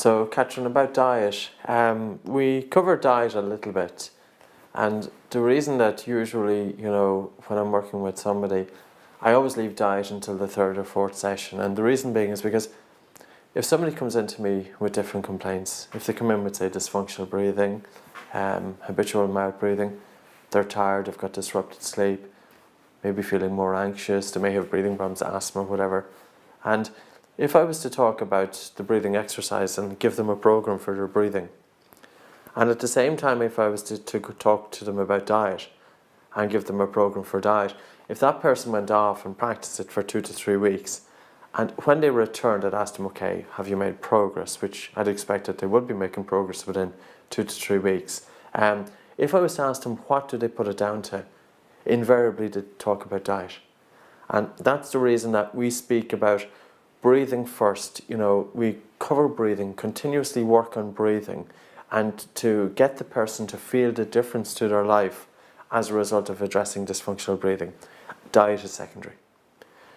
So, Catherine, about diet, we covered diet a little bit, and the reason that usually, when I'm working with somebody, I always leave diet until the third or fourth session, and the reason being is because if somebody comes into me with different complaints, if they come in with, say, dysfunctional breathing, habitual mouth breathing, they're tired, they've got disrupted sleep, maybe feeling more anxious, they may have breathing problems, asthma, whatever, and if I was to talk about the breathing exercise and give them a program for their breathing, and at the same time if I was to talk to them about diet and give them a program for diet, if that person went off and practiced it for 2 to 3 weeks, and when they returned I'd ask them, okay, have you made progress, which I'd expect that they would be making progress within 2 to 3 weeks. If I was to ask them what do they put it down to, invariably they talk about diet. And that's the reason that we speak about breathing first. We cover breathing, continuously work on breathing, and to get the person to feel the difference to their life as a result of addressing dysfunctional breathing. Diet is secondary.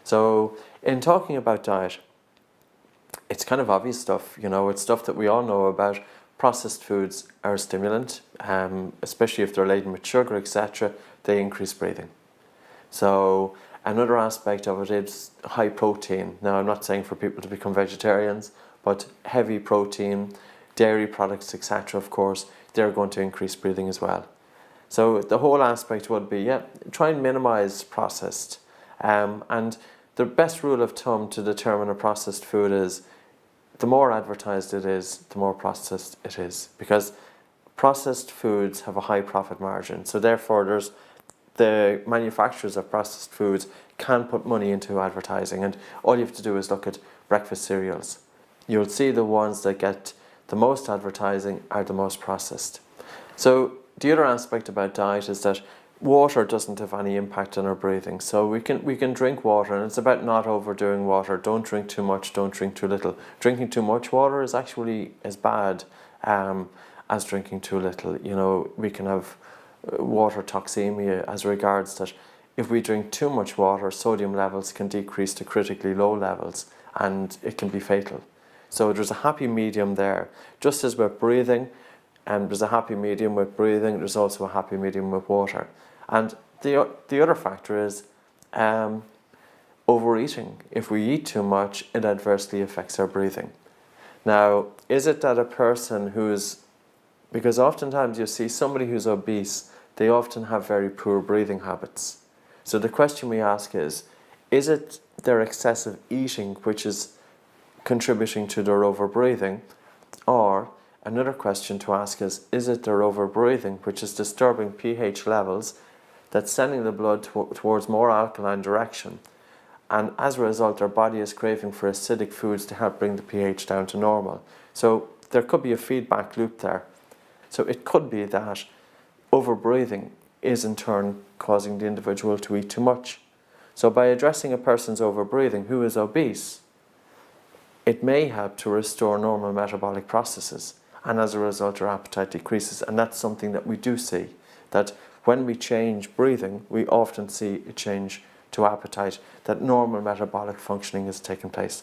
So in talking about diet, it's kind of obvious stuff, it's stuff that we all know about. Processed foods are a stimulant, especially if they're laden with sugar, etc. They increase breathing. So another aspect of it is high protein. Now, I'm not saying for people to become vegetarians, but heavy protein, dairy products, etc., of course, they're going to increase breathing as well. So the whole aspect would be, try and minimize processed. And the best rule of thumb to determine a processed food is the more advertised it is, the more processed it is. Because processed foods have a high profit margin. So therefore, the manufacturers of processed foods can put money into advertising, and all you have to do is look at breakfast cereals. You'll see the ones that get the most advertising are the most processed. So the other aspect about diet is that water doesn't have any impact on our breathing. So we can drink water, and it's about not overdoing water. Don't drink too much, don't drink too little. Drinking too much water is actually as bad as drinking too little. We can have water toxemia as regards that if we drink too much water, sodium levels can decrease to critically low levels and it can be fatal. So there's a happy medium there. Just as with breathing, there's a happy medium with breathing, there's also a happy medium with water. And the other factor is overeating. If we eat too much, it adversely affects our breathing. Now, is it that a person because oftentimes you see somebody who's obese, they often have very poor breathing habits. So the question we ask is it their excessive eating which is contributing to their overbreathing? Or another question to ask is it their overbreathing which is disturbing pH levels that's sending the blood towards more alkaline direction? And as a result, their body is craving for acidic foods to help bring the pH down to normal. So there could be a feedback loop there. So it could be that overbreathing is in turn causing the individual to eat too much. So by addressing a person's overbreathing who is obese, it may help to restore normal metabolic processes, and as a result their appetite decreases. And that's something that we do see, that when we change breathing, we often see a change to appetite, that normal metabolic functioning is taking place.